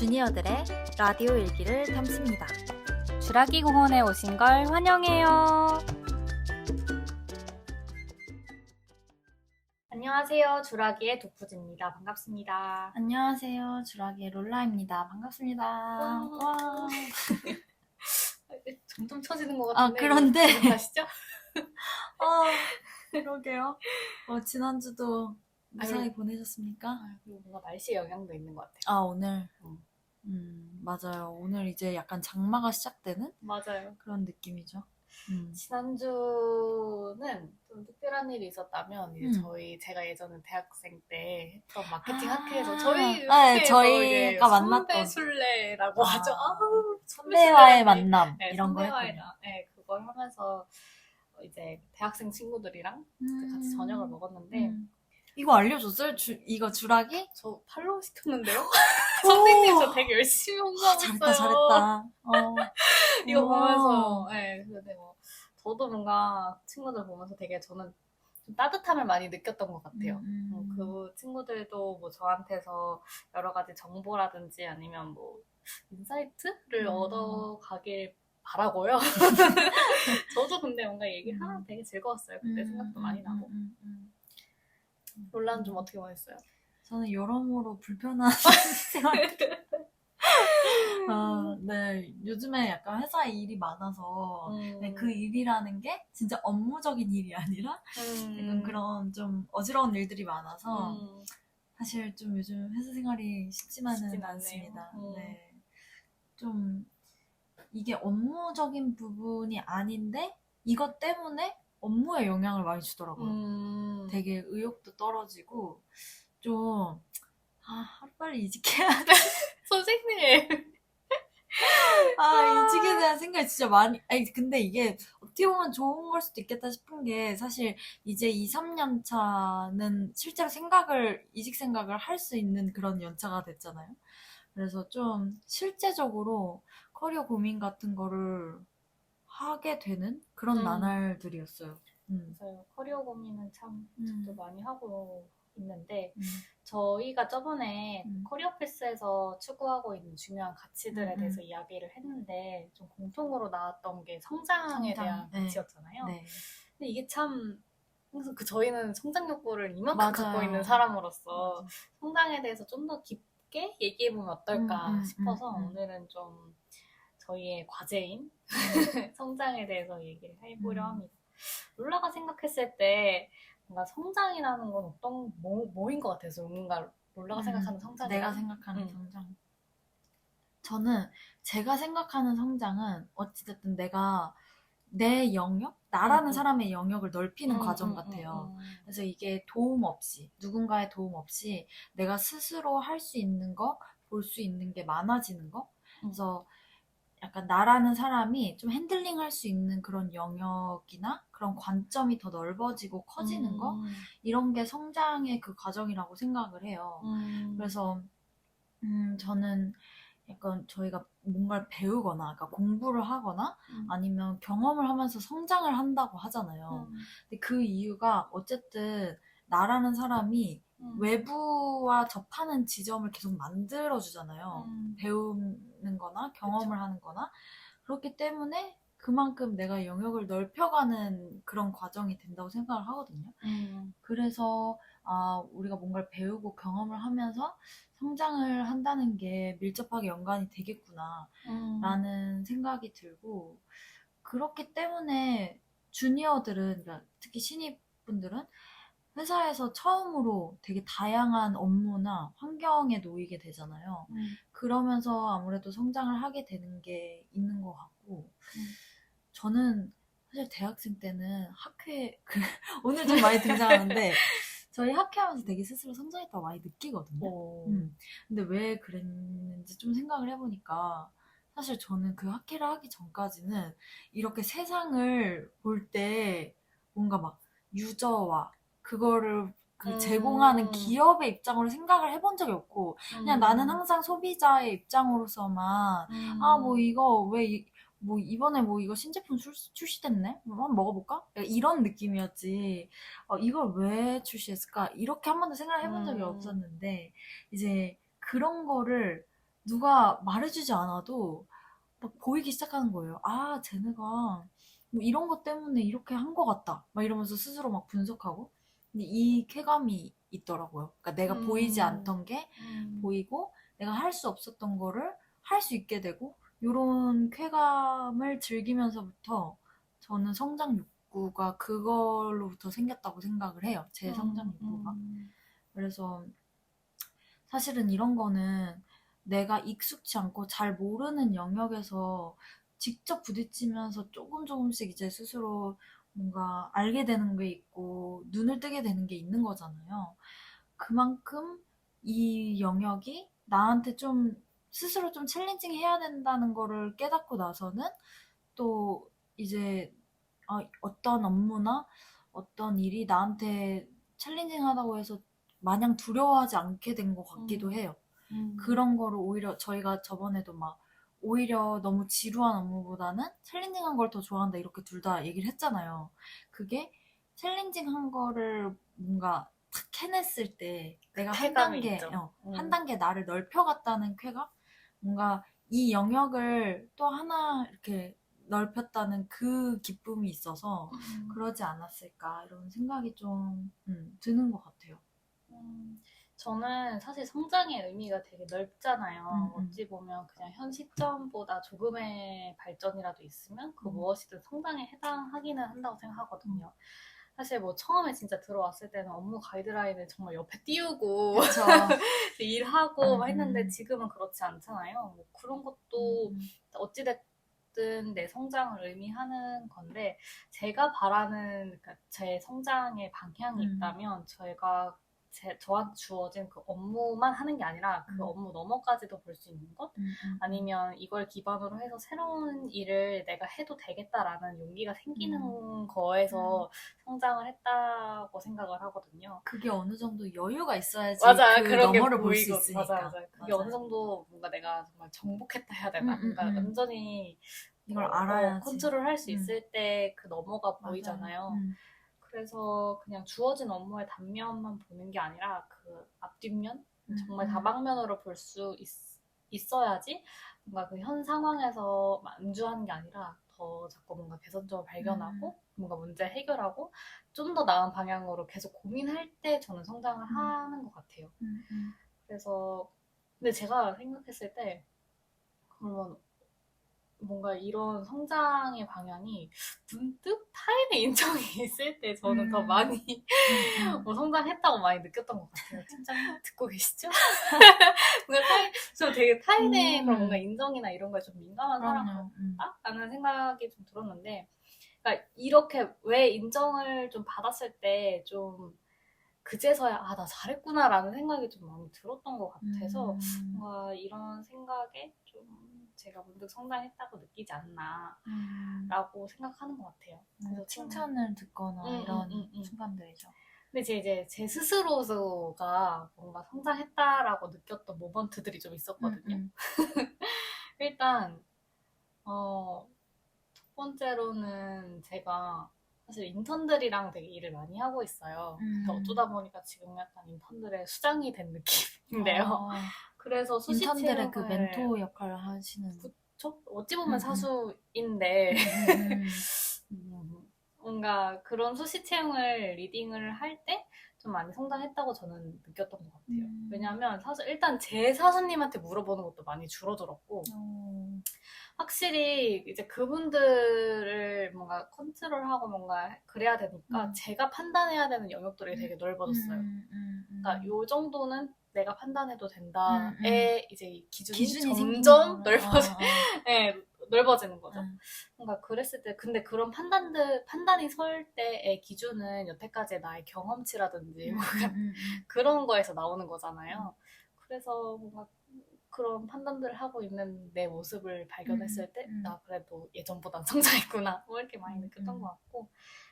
주니어들의 라디오 일기를 담습니다. 주라기 공원에 오신 걸 환영해요. 안녕하세요. 주라기의 독부지입니다. 반갑습니다. 안녕하세요. 주라기의 롤라입니다. 반갑습니다. 와. 점점 쳐지는 것 같은데. 그런데. 가시죠? 그러게요. 지난주도 무사히 보내셨습니까? 그리고 뭔가 날씨의 영향도 있는 것 같아요. 오늘. 맞아요. 오늘 이제 약간 장마가 시작되는 맞아요. 그런 느낌이죠. 지난주는 좀 특별한 일이 있었다면 이제 제가 예전에 대학생 때 했던 마케팅 학회에서 저희 학회에서 저희가 만났던 선배 순례라고 하죠. 선배와의 만남 네, 이런 거 선배와의 했군요. 네, 그걸 하면서 이제 대학생 친구들이랑 같이 저녁을 먹었는데 이거 알려줬어요? 이거 주라기? 저 팔로우 시켰는데요? 선생님 저 되게 열심히 홍보하고 있어요. 잘했다. 이거 보면서 근데 저도 뭔가 친구들 보면서 되게 저는 좀 따뜻함을 많이 느꼈던 것 같아요. 그 친구들도 저한테서 여러 가지 정보라든지 아니면 인사이트를 얻어가길 바라고요. 저도 근데 뭔가 얘기하면 되게 즐거웠어요. 그때 생각도 많이 나고. 롤라는 좀 어떻게 보냈어요? 저는 여러모로 불편한 생활. 네. 요즘에 약간 회사에 일이 많아서 그 일이라는 게 진짜 업무적인 일이 아니라 약간 그런 좀 어지러운 일들이 많아서 사실 좀 요즘 회사 생활이 쉽지만은 않습니다. 네. 좀 이게 업무적인 부분이 아닌데 이것 때문에 업무에 영향을 많이 주더라고요. 되게 의욕도 떨어지고 좀 하루빨리 이직해야 돼. 선생님! 이직에 대한 생각이 진짜 많이, 근데 이게 어떻게 보면 좋은 걸 수도 있겠다 싶은 게 사실 이제 2, 3년 차는 실제로 이직 생각을 할 수 있는 그런 연차가 됐잖아요. 그래서 좀 실제적으로 커리어 고민 같은 거를 하게 되는 그런 나날들이었어요. 맞아요. 커리어 고민은 참 저도 많이 하고 있는데 저희가 저번에 커리어 패스에서 추구하고 있는 중요한 가치들에 대해서 이야기를 했는데 좀 공통으로 나왔던 게 성장에 대한 가치였잖아요. 네. 근데 이게 참 항상 저희는 성장 욕구를 이만큼 맞아요. 갖고 있는 사람으로서 성장에 대해서 좀 더 깊게 얘기해보면 어떨까 싶어서 오늘은 좀 저희의 과제인 성장에 대해서 얘기를 해보려 합니다. 롤라가 생각했을 때 뭔가 성장이라는 건 어떤 뭐인 것 같아서 뭔가 롤라가 생각하는 성장이 내가 생각하는 성장. 저는 제가 생각하는 성장은 어찌됐든 내가 내 영역? 나라는 사람의 영역을 넓히는 과정 같아요. 그래서 이게 도움 없이, 누군가의 도움 없이 내가 스스로 할 수 있는 거, 볼 수 있는 게 많아지는 거. 그래서 약간 나라는 사람이 좀 핸들링 할 수 있는 그런 영역이나 그런 관점이 더 넓어지고 커지는 거? 이런 게 성장의 그 과정이라고 생각을 해요. 그래서 저는 약간 저희가 뭔가를 배우거나 그러니까 공부를 하거나 아니면 경험을 하면서 성장을 한다고 하잖아요. 근데 그 이유가 어쨌든 나라는 사람이 외부와 접하는 지점을 계속 만들어주잖아요. 배우는 거나 경험을 그쵸. 하는 거나. 그렇기 때문에 그만큼 내가 영역을 넓혀가는 그런 과정이 된다고 생각을 하거든요. 그래서 우리가 뭔가를 배우고 경험을 하면서 성장을 한다는 게 밀접하게 연관이 되겠구나 라는 생각이 들고, 그렇기 때문에 주니어들은, 그러니까 특히 신입분들은 회사에서 처음으로 되게 다양한 업무나 환경에 놓이게 되잖아요. 그러면서 아무래도 성장을 하게 되는 게 있는 것 같고, 저는 사실 대학생 때는 오늘 좀 많이 등장하는데 저희 학회하면서 되게 스스로 성장했다고 많이 느끼거든요. 근데 왜 그랬는지 좀 생각을 해보니까 사실 저는 그 학회를 하기 전까지는 이렇게 세상을 볼 때 뭔가 막 유저와 그거를 제공하는 기업의 입장으로 생각을 해본 적이 없고 그냥 나는 항상 소비자의 입장으로서만 이거 왜 이번에 이거 신제품 출시됐네? 한번 먹어볼까? 이런 느낌이었지. 이걸 왜 출시했을까? 이렇게 한 번도 생각을 해본 적이 없었는데, 이제 그런 거를 누가 말해주지 않아도 막 보이기 시작하는 거예요. 아, 쟤네가 뭐 이런 것 때문에 이렇게 한 것 같다. 막 이러면서 스스로 막 분석하고. 근데 이 쾌감이 있더라고요. 그러니까 내가 보이지 않던 게 보이고 내가 할 수 없었던 거를 할 수 있게 되고 요런 쾌감을 즐기면서부터 저는 성장 욕구가 그걸로부터 생겼다고 생각을 해요. 제 성장 욕구가. 그래서 사실은 이런 거는 내가 익숙치 않고 잘 모르는 영역에서 직접 부딪히면서 조금 조금씩 이제 스스로 뭔가 알게 되는 게 있고 눈을 뜨게 되는 게 있는 거잖아요. 그만큼 이 영역이 나한테 좀 스스로 좀 챌린징 해야 된다는 거를 깨닫고 나서는 또 이제 어떤 업무나 어떤 일이 나한테 챌린징 하다고 해서 마냥 두려워하지 않게 된 것 같기도 해요. 그런 거를 오히려 저희가 저번에도 막 오히려 너무 지루한 업무보다는 챌린징한 걸 더 좋아한다 이렇게 둘 다 얘기를 했잖아요. 그게 챌린징한 거를 뭔가 탁 해냈을 때 내가 쾌감이 있죠. 한 단계 나를 넓혀갔다는 쾌감? 뭔가 이 영역을 또 하나 이렇게 넓혔다는 그 기쁨이 있어서 그러지 않았을까 이런 생각이 좀 드는 것 같아요. 저는 사실 성장의 의미가 되게 넓잖아요. 어찌 보면 그냥 현 시점보다 조금의 발전이라도 있으면 그 무엇이든 성장에 해당하기는 한다고 생각하거든요. 사실 뭐 처음에 진짜 들어왔을 때는 업무 가이드라인을 정말 옆에 띄우고 그쵸. 일하고 막 했는데 지금은 그렇지 않잖아요. 뭐 그런 것도 어찌됐든 내 성장을 의미하는 건데 제가 바라는 그러니까 제 성장의 방향이 있다면 저희가 저한테 주어진 그 업무만 하는 게 아니라 그 업무 너머까지도 볼 수 있는 것? 아니면 이걸 기반으로 해서 새로운 일을 내가 해도 되겠다라는 용기가 생기는 거에서 성장을 했다고 생각을 하거든요. 그게 어느 정도 여유가 있어야지 맞아, 그 그런 게 너머를 볼 수 보이고, 있으니까. 맞아. 그게 어느 정도 뭔가 내가 정말 정복했다 해야 되나? 뭔가 완전히 이걸 알아야지. 컨트롤 할 수 있을 때 그 너머가 보이잖아요. 그래서 그냥 주어진 업무의 단면만 보는 게 아니라 그 앞뒷면? 정말 다방면으로 볼 수 있어야지 뭔가 그 현 상황에서 안주하는 게 아니라 더 자꾸 뭔가 개선점을 발견하고 뭔가 문제 해결하고 좀 더 나은 방향으로 계속 고민할 때 저는 성장을 하는 것 같아요. 그래서 근데 제가 생각했을 때 그러면 뭔가 이런 성장의 방향이 문득 타인의 인정이 있을 때 저는 더 많이 뭐 성장했다고 많이 느꼈던 것 같아요. 팀장님 듣고 계시죠? 뭔가 저 되게 타인의 그런 뭔가 인정이나 이런 거에 좀 민감한 사람 같다? 라는 생각이 좀 들었는데 그러니까 이렇게 왜 인정을 좀 받았을 때 좀 그제서야 아, 나 잘했구나라는 생각이 좀 많이 들었던 것 같아서 뭔가 이런 생각에 좀 제가 문득 성장했다고 느끼지 않나라고 생각하는 것 같아요. 그래서 칭찬을 듣거나 이런 순간들이죠. 근데 이제 제 스스로가 뭔가 성장했다라고 느꼈던 모먼트들이 좀 있었거든요. 일단 첫 번째로는 제가 사실 인턴들이랑 되게 일을 많이 하고 있어요. 근데 어쩌다 보니까 지금 약간 인턴들의 수장이 된 느낌인데요. 그래서 인턴들의 그 멘토 역할을 하시는. 그쵸? 어찌 보면 사수인데 뭔가 그런 수시 채용을 리딩을 할 때 좀 많이 성장했다고 저는 느꼈던 것 같아요. 왜냐하면 사실 일단 제 사수님한테 물어보는 것도 많이 줄어들었고 확실히 이제 그분들을 뭔가 컨트롤하고 뭔가 그래야 되니까 제가 판단해야 되는 영역들이 되게 넓어졌어요. 그러니까 요 정도는 내가 판단해도 된다의 이제 기준이 점점 넓어지는 거죠. 뭔가 그랬을 때 근데 그런 판단이 설 때의 기준은 여태까지의 나의 경험치라든지 그런 거에서 나오는 거잖아요. 그래서 뭔가 그런 판단들을 하고 있는 내 모습을 발견했을 때 나 그래도 예전보단 성장했구나 뭐 이렇게 많이 느꼈던 것 같고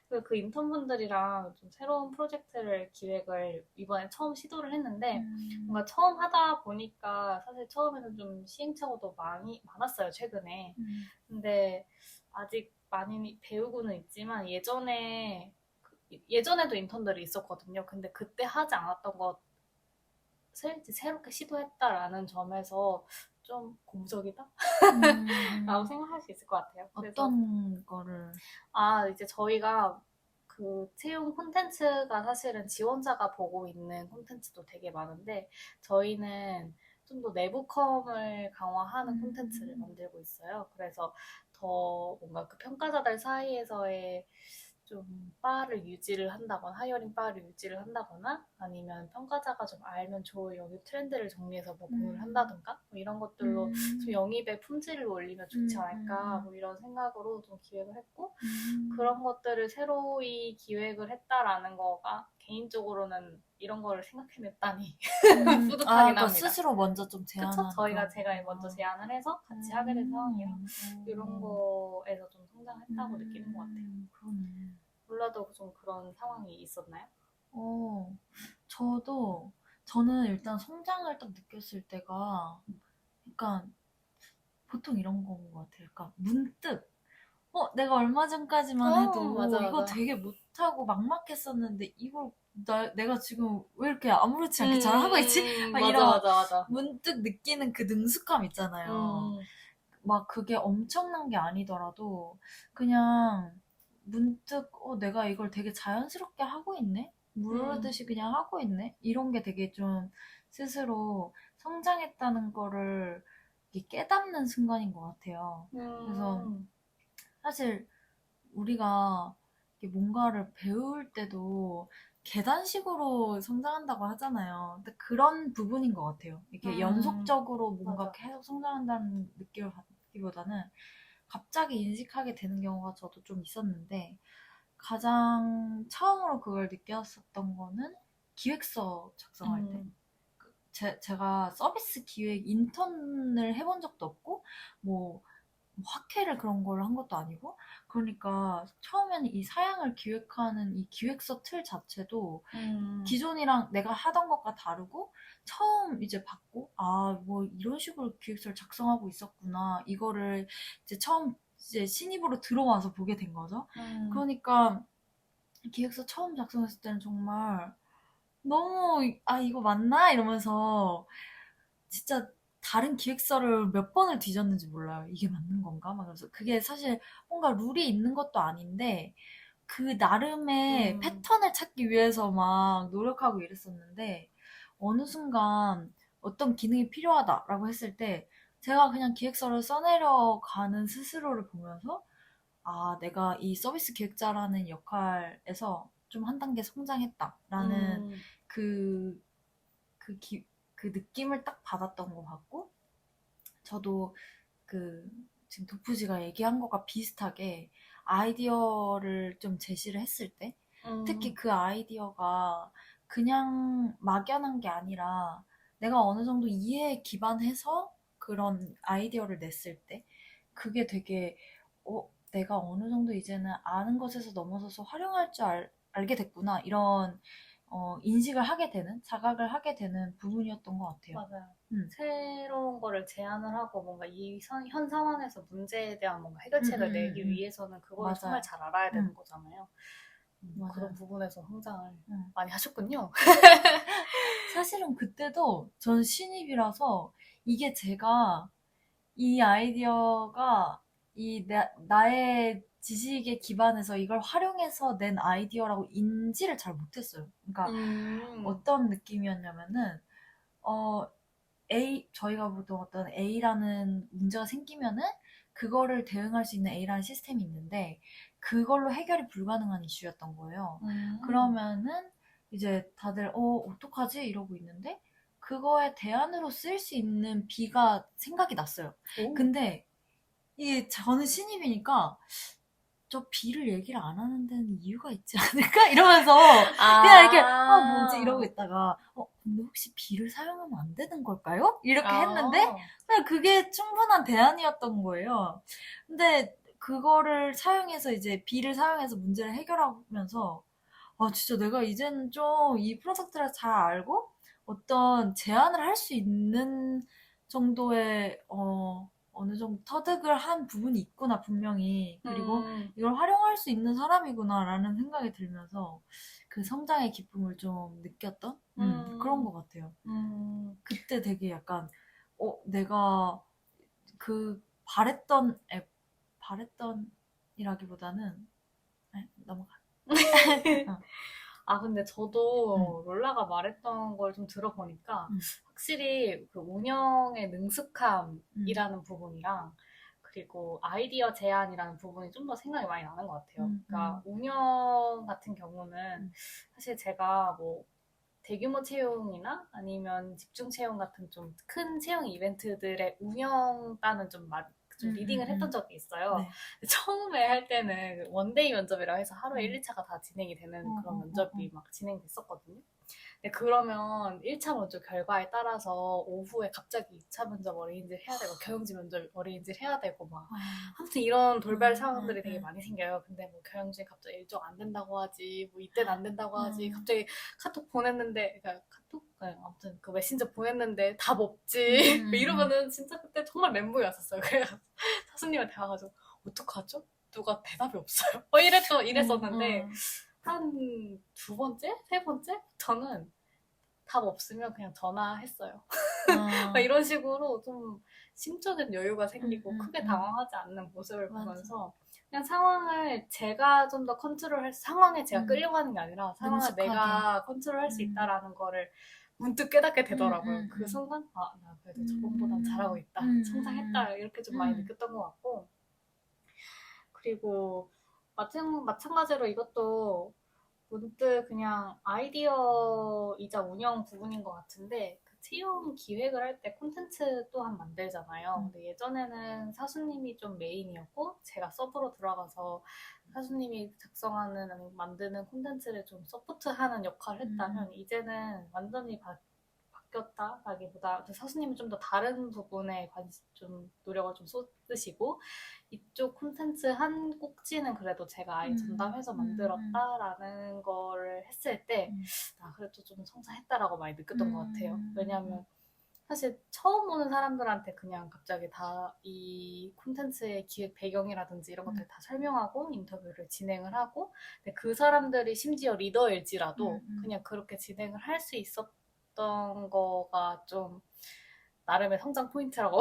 그리고 그 인턴분들이랑 좀 새로운 프로젝트를 기획을 이번에 처음 시도를 했는데 뭔가 처음 하다 보니까 사실 처음에는 좀 시행착오도 많았어요 최근에. 근데 아직 많이 배우고는 있지만 예전에도 인턴들이 있었거든요. 근데 그때 하지 않았던 것을 이제 새롭게 시도했다라는 점에서 좀 고무적이다? 음, 라고 생각할 수 있을 것 같아요. 그래서 어떤 거를? 이제 저희가 그 채용 콘텐츠가 사실은 지원자가 보고 있는 콘텐츠도 되게 많은데 저희는 좀 더 내부컴을 강화하는 콘텐츠를 만들고 있어요. 그래서 더 뭔가 그 평가자들 사이에서의 좀 바를 유지를 한다거나 하이어링 바를 유지를 한다거나 아니면 평가자가 좀 알면 좋을 영입 트렌드를 정리해서 뭐 공유를 한다든가 뭐 이런 것들로 좀 영입의 품질을 올리면 좋지 않을까 뭐 이런 생각으로 좀 기획을 했고 그런 것들을 새로이 기획을 했다라는 거가 개인적으로는 이런 거를 생각해냈다니 뿌듯하긴 그러니까 합니다. 스스로 먼저 좀 그쵸? 제안하는 제가 먼저 제안을 해서 같이 하게 된 상황이라 이런 거에서 좀 성장했다고 느끼는 것 같아요. 그러네. 몰라도 좀 그런 상황이 있었나요? 저는 일단 성장을 딱 느꼈을 때가 약간 보통 이런 거인 것 같아요. 약간 문득 내가 얼마 전까지만 해도 이거 맞아. 되게 못하고 막막했었는데 이걸 내가 지금 왜 이렇게 아무렇지 않게 잘하고 있지? 막 이런 맞아. 문득 느끼는 그 능숙함 있잖아요. 막 그게 엄청난 게 아니더라도 그냥 문득 내가 이걸 되게 자연스럽게 하고 있네? 모르듯이 그냥 하고 있네? 이런 게 되게 좀 스스로 성장했다는 거를 이렇게 깨닫는 순간인 것 같아요. 그래서 사실 우리가 이렇게 뭔가를 배울 때도 계단식으로 성장한다고 하잖아요. 근데 그런 부분인 것 같아요. 이렇게 연속적으로 뭔가 맞아. 계속 성장한다는 느낌을 받기보다는 갑자기 인식하게 되는 경우가 저도 좀 있었는데 가장 처음으로 그걸 느꼈었던 거는 기획서 작성할 때. 제가 서비스 기획 인턴을 해본 적도 없고 뭐 학회를 그런 걸 한 것도 아니고 그러니까 처음에는 이 사양을 기획하는 이 기획서 틀 자체도 기존이랑 내가 하던 것과 다르고 처음 이제 받고 뭐 이런 식으로 기획서를 작성하고 있었구나 이거를 이제 처음 이제 신입으로 들어와서 보게 된 거죠. 그러니까 기획서 처음 작성했을 때는 정말 너무 이거 맞나 이러면서 진짜 다른 기획서를 몇 번을 뒤졌는지 몰라요. 이게 맞는 건가? 막 그래서 그게 사실 뭔가 룰이 있는 것도 아닌데 그 나름의 패턴을 찾기 위해서 막 노력하고 이랬었는데 어느 순간 어떤 기능이 필요하다라고 했을 때 제가 그냥 기획서를 써내려가는 스스로를 보면서 내가 이 서비스 기획자라는 역할에서 좀 한 단계 성장했다라는 그, 그, 그 느낌을 딱 받았던 것 같고 저도 그 지금 도프지가 얘기한 것과 비슷하게 아이디어를 좀 제시를 했을 때 특히 그 아이디어가 그냥 막연한 게 아니라 내가 어느 정도 이해에 기반해서 그런 아이디어를 냈을 때 그게 되게 내가 어느 정도 이제는 아는 것에서 넘어서서 활용할 줄 알게 됐구나 이런 인식을 하게 되는 자각을 하게 되는 부분이었던 것 같아요. 맞아요. 새로운 거를 제안을 하고 뭔가 현 상황에서 문제에 대한 뭔가 해결책을 내기 위해서는 그거를 맞아요. 정말 잘 알아야 되는 거잖아요. 맞아요. 그런 부분에서 성장을 많이 하셨군요. 사실은 그때도 전 신입이라서 이게 제가 이 아이디어가 나의 지식에 기반해서 이걸 활용해서 낸 아이디어라고 인지를 잘 못했어요. 그러니까 어떤 느낌이었냐면은 저희가 보통 어떤 A라는 문제가 생기면은 그거를 대응할 수 있는 A라는 시스템이 있는데 그걸로 해결이 불가능한 이슈였던 거예요. 그러면은 이제 다들 어떡하지? 이러고 있는데 그거에 대안으로 쓸 수 있는 B가 생각이 났어요. 근데 이게 저는 신입이니까 저 B를 얘기를 안 하는 데는 이유가 있지 않을까? 이러면서 그냥 이렇게 뭐지? 이러고 있다가 근데 혹시 B를 사용하면 안 되는 걸까요? 이렇게 했는데 그냥 그게 충분한 대안이었던 거예요. 근데 그거를 사용해서 이제 B를 사용해서 문제를 해결하면서 진짜 내가 이제는 좀 이 프로덕트를 잘 알고 어떤 제안을 할 수 있는 정도의 어느 정도 터득을 한 부분이 있구나 분명히 그리고 이걸 활용할 수 있는 사람이구나라는 생각이 들면서 그 성장의 기쁨을 좀 느꼈던 그런 것 같아요. 그때 되게 약간 내가 그 바랬던이라기보다는 넘어가. 근데 저도 롤라가 말했던 걸 좀 들어보니까 확실히 그 운영의 능숙함이라는 부분이랑 그리고 아이디어 제안이라는 부분이 좀 더 생각이 많이 나는 것 같아요. 그러니까 운영 같은 경우는 사실 제가 뭐 대규모 채용이나 아니면 집중 채용 같은 좀 큰 채용 이벤트들의 운영단은 좀 리딩을 했던 적이 있어요. 네. 처음에 할 때는 원데이 면접이라고 해서 하루에 1, 2차가 다 진행이 되는 그런 면접이 막 진행됐었거든요. 근데 그러면 1차 면접 결과에 따라서 오후에 갑자기 2차 면접 어레인지를 해야 되고 경영진 면접 어레인지를 해야 되고 막 아무튼 이런 돌발 상황들이 되게 많이 생겨요. 근데 뭐 경영진 갑자기 일정 안 된다고 하지, 뭐 이때는 안 된다고 하지, 갑자기 카톡 보냈는데, 그러니까 카톡? 네, 아무튼 그 메신저 보냈는데 답 없지. 이러면은 진짜 그때 정말 멘붕이 왔었어요. 그래서 사수님한테 가가지고 어떡하죠? 누가 대답이 없어요. 이랬었는데 한 두 번째? 세 번째? 저는 답 없으면 그냥 전화했어요. 이런 식으로 좀 심적인 여유가 생기고 크게 당황하지 않는 모습을 보면서 그냥 상황을 제가 좀 더 상황에 제가 끌려가는 게 아니라 상황을 능숙하게. 내가 컨트롤할 수 있다라는 거를 문득 깨닫게 되더라고요. 그 순간 나 그래도 저번보단 잘하고 있다. 성장했다. 이렇게 좀 많이 느꼈던 것 같고 그리고 마찬가지로 이것도 문득 그냥 아이디어이자 운영 부분인 것 같은데 그 채용 기획을 할 때 콘텐츠 또한 만들잖아요. 근데 예전에는 사수님이 좀 메인이었고 제가 서브로 들어가서 사수님이 작성하는 아니면 만드는 콘텐츠를 좀 서포트하는 역할을 했다면 이제는 완전히 바뀌었다라기보다 사수님은 좀 더 다른 부분에 좀 노력을 좀 쏟으시고 이쪽 콘텐츠 한 꼭지는 그래도 제가 아예 전담해서 만들었다라는 거를 했을 때 나 그래도 좀 성장했다라고 많이 느꼈던 것 같아요. 왜냐하면 사실 처음 오는 사람들한테 그냥 갑자기 다 이 콘텐츠의 기획 배경이라든지 이런 것들을 다 설명하고 인터뷰를 진행을 하고 근데 그 사람들이 심지어 리더일지라도 그냥 그렇게 진행을 할 수 있었던 거가 좀 나름의 성장 포인트라고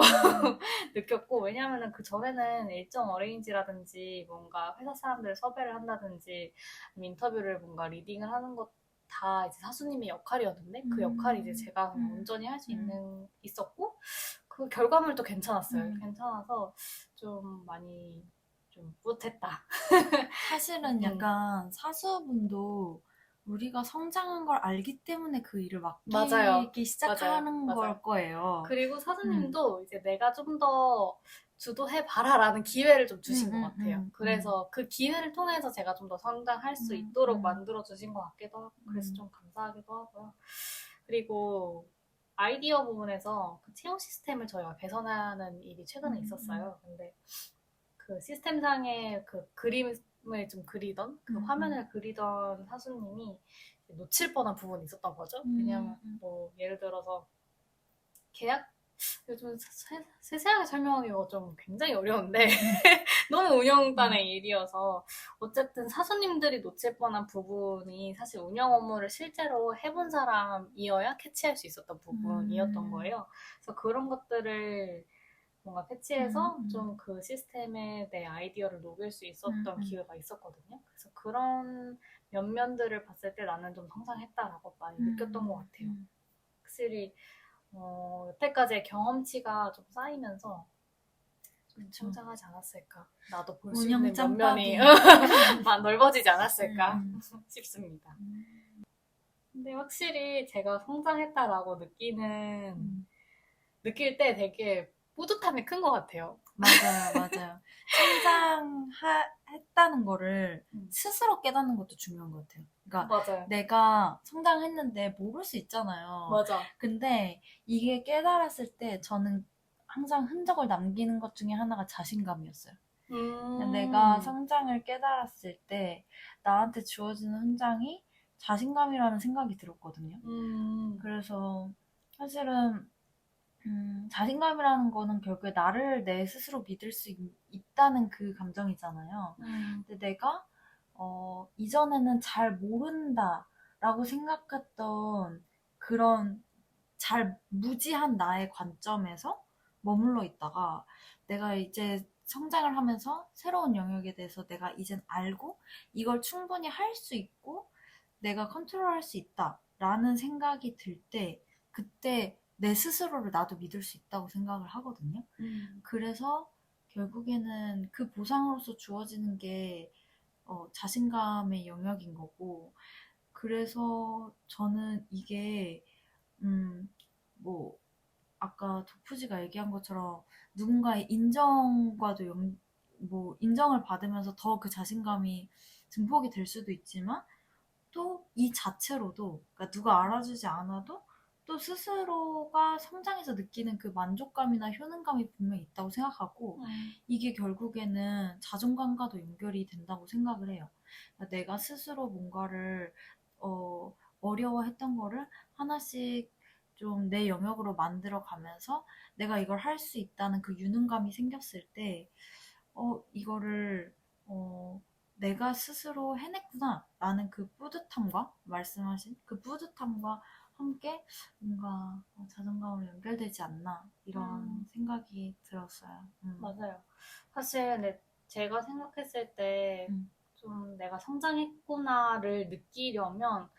느꼈고 왜냐면은 그 전에는 일정 어레인지라든지 뭔가 회사 사람들을 섭외를 한다든지 인터뷰를 뭔가 리딩을 하는 것 다 이제 사수님의 역할이었는데 그 역할이 이제 제가 그냥 온전히 할 수 있었고 그 결과물도 괜찮았어요. 괜찮아서 좀 많이 좀 뿌듯했다. 사실은 약간 사수분도 우리가 성장한 걸 알기 때문에 그 일을 맡기기 시작하는 걸 거예요. 그리고 사수님도 이제 내가 좀 더 주도해봐라라는 기회를 좀 주신 것 같아요. 그래서 그 기회를 통해서 제가 좀 더 성장할 수 있도록 만들어주신 것 같기도 하고, 그래서 좀 감사하기도 하고요. 그리고 아이디어 부분에서 그 채용 시스템을 저희가 개선하는 일이 최근에 있었어요. 근데 그 시스템상의 그 그림을 좀 그리던, 그 화면을 그리던 사수님이 놓칠 뻔한 부분이 있었던 거죠. 왜냐면 뭐 예를 들어서 계약 요즘 세세하게 설명하기가 좀 굉장히 어려운데 너무 운영단의 일이어서 어쨌든 사수님들이 놓칠 뻔한 부분이 사실 운영 업무를 실제로 해본 사람이어야 캐치할 수 있었던 부분이었던 거예요. 그래서 그런 것들을 뭔가 패치해서 좀 그 시스템에 내 아이디어를 녹일 수 있었던 기회가 있었거든요. 그래서 그런 면면들을 봤을 때 나는 좀 성장했다라고 많이 느꼈던 것 같아요. 확실히 여태까지의 경험치가 좀 쌓이면서 좀 성장하지 않았을까. 나도 볼 수 있는 면면이 넓어지지 않았을까 싶습니다. 근데 확실히 제가 성장했다라고 느낄 때 되게 뿌듯함이 큰 것 같아요. 맞아요. 성장했다는 거를 스스로 깨닫는 것도 중요한 것 같아요. 그러니까 맞아요. 내가 성장했는데 모를 수 있잖아요. 맞아. 근데 이게 깨달았을 때 저는 항상 흔적을 남기는 것 중에 하나가 자신감이었어요. 내가 성장을 깨달았을 때 나한테 주어지는 흔적이 자신감이라는 생각이 들었거든요. 그래서 사실은 자신감이라는 거는 결국에 나를 내 스스로 믿을 수 있다는 그 감정이잖아요. 근데 내가 이전에는 잘 모른다라고 생각했던 그런 잘 무지한 나의 관점에서 머물러 있다가 내가 이제 성장을 하면서 새로운 영역에 대해서 내가 이젠 알고 이걸 충분히 할 수 있고 내가 컨트롤할 수 있다라는 생각이 들 때 그때 내 스스로를 나도 믿을 수 있다고 생각을 하거든요. 그래서 결국에는 그 보상으로서 주어지는 게 자신감의 영역인 거고 그래서 저는 이게 뭐 아까 도프지가 얘기한 것처럼 누군가의 인정과도 뭐 인정을 받으면서 더 그 자신감이 증폭이 될 수도 있지만 또 이 자체로도 그러니까 누가 알아주지 않아도 또 스스로가 성장해서 느끼는 그 만족감이나 효능감이 분명히 있다고 생각하고 이게 결국에는 자존감과도 연결이 된다고 생각을 해요. 그러니까 내가 스스로 뭔가를 어려워했던 거를 하나씩 좀 내 영역으로 만들어 가면서 내가 이걸 할 수 있다는 그 유능감이 생겼을 때, 이거를, 내가 스스로 해냈구나. 라는 그 뿌듯함과, 말씀하신 그 뿌듯함과 함께 뭔가 자존감으로 연결되지 않나. 이런 생각이 들었어요. 맞아요. 사실 근데 제가 생각했을 때 좀 내가 성장했구나를 느끼려면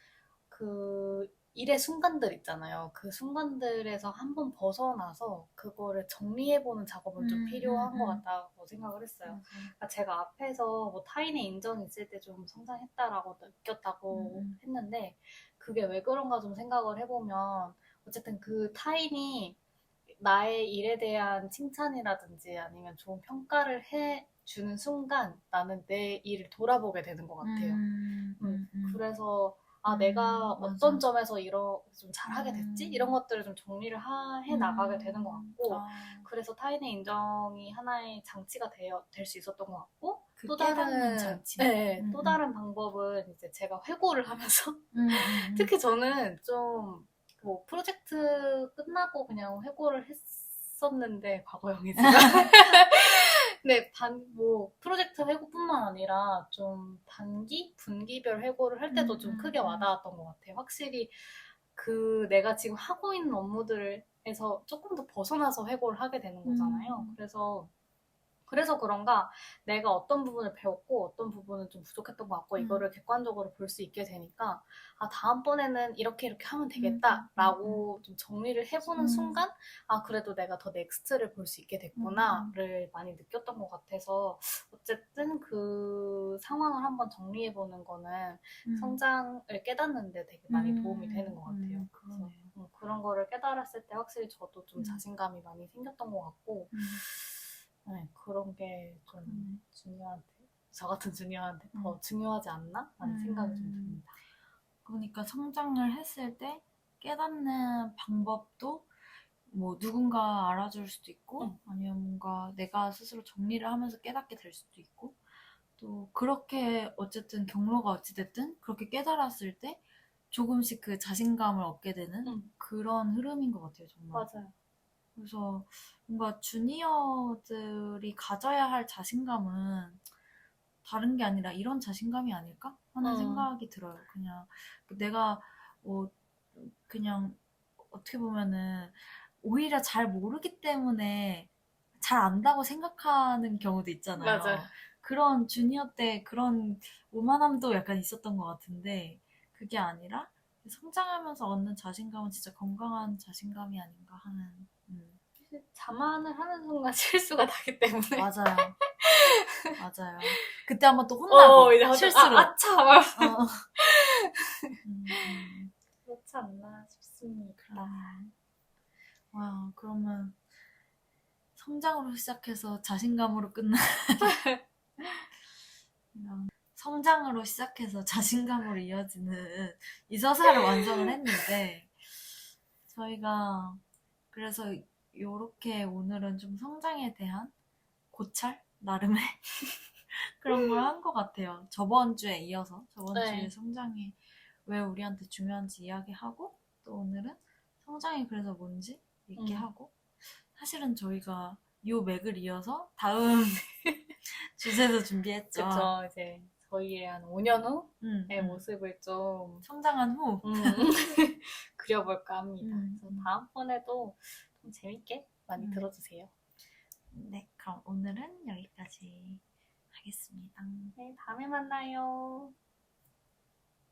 그 일의 순간들 있잖아요. 그 순간들에서 한번 벗어나서 그거를 정리해보는 작업은 좀 필요한 것 같다고 생각을 했어요. 그러니까 제가 앞에서 뭐 타인의 인정이 있을 때 좀 성장했다라고 느꼈다고 했는데 그게 왜 그런가 좀 생각을 해보면 어쨌든 그 타인이 나의 일에 대한 칭찬이라든지 아니면 좋은 평가를 해주는 순간 나는 내 일을 돌아보게 되는 것 같아요. 그래서 내가 어떤 맞아. 점에서 좀 잘하게 됐지? 이런 것들을 좀 정리를 해 나가게 되는 것 같고 그래서 타인의 인정이 하나의 장치가 될 수 있었던 것 같고 또 다른 장치. 또 다른 방법은 이제 제가 회고를 하면서 특히 저는 좀 뭐 프로젝트 끝나고 그냥 회고를 했었는데 과거형이지만 네, 뭐 프로젝트 회고뿐만 아니라 좀 분기별 회고를 할 때도 좀 크게 와닿았던 것 같아요. 확실히 그 내가 지금 하고 있는 업무들에서 조금 더 벗어나서 회고를 하게 되는 거잖아요. 그래서 그런가 내가 어떤 부분을 배웠고 어떤 부분은 좀 부족했던 것 같고 이거를 객관적으로 볼 수 있게 되니까 다음번에는 이렇게 하면 되겠다라고 좀 정리를 해보는 순간 그래도 내가 더 넥스트를 볼 수 있게 됐구나를 많이 느꼈던 것 같아서 어쨌든 그 상황을 한번 정리해보는 거는 성장을 깨닫는 데 되게 많이 도움이 되는 것 같아요. 그래서 그런 거를 깨달았을 때 확실히 저도 좀 자신감이 많이 생겼던 것 같고 네, 그런 게 좀 저 같은 주니어한테 더 중요하지 않나? 라는 생각이 좀 듭니다. 그러니까 성장을 했을 때 깨닫는 방법도 뭐 누군가 알아줄 수도 있고 아니면 뭔가 내가 스스로 정리를 하면서 깨닫게 될 수도 있고 또 그렇게 어쨌든 경로가 어찌됐든 그렇게 깨달았을 때 조금씩 그 자신감을 얻게 되는 그런 흐름인 것 같아요, 정말. 맞아요. 그래서 뭔가 주니어들이 가져야 할 자신감은 다른 게 아니라 이런 자신감이 아닐까 하는 생각이 들어요. 그냥 내가 그냥 어떻게 보면은 오히려 잘 모르기 때문에 잘 안다고 생각하는 경우도 있잖아요. 맞아요. 그런 주니어 때 그런 오만함도 약간 있었던 것 같은데 그게 아니라 성장하면서 얻는 자신감은 진짜 건강한 자신감이 아닌가 하는. 자만을 하는 순간 실수가 나기 때문에. 맞아요. 맞아요. 그때 한번 또 혼나고 이제 실수로. 아차! 그렇지 않나 싶습니다. 와, 그러면 성장으로 시작해서 자신감으로 끝나. 성장으로 시작해서 자신감으로 이어지는 이 서사를 완성을 했는데 저희가 그래서 요렇게 오늘은 좀 성장에 대한 고찰? 나름의 그런 걸 한 것 같아요. 저번 주에 이어서 저번 주에 성장이 왜 우리한테 중요한지 이야기하고 또 오늘은 성장이 그래서 뭔지 얘기하고 사실은 저희가 요 맥을 이어서 다음 주제도 준비했죠. 그쵸, 이제 저희의 한 5년 후의 모습을 좀 성장한 후 그려볼까 합니다. 그래서 음. 다음번에도 좀 재밌게 많이 들어주세요. 네, 그럼 오늘은 여기까지 하겠습니다. 네, 다음에 만나요.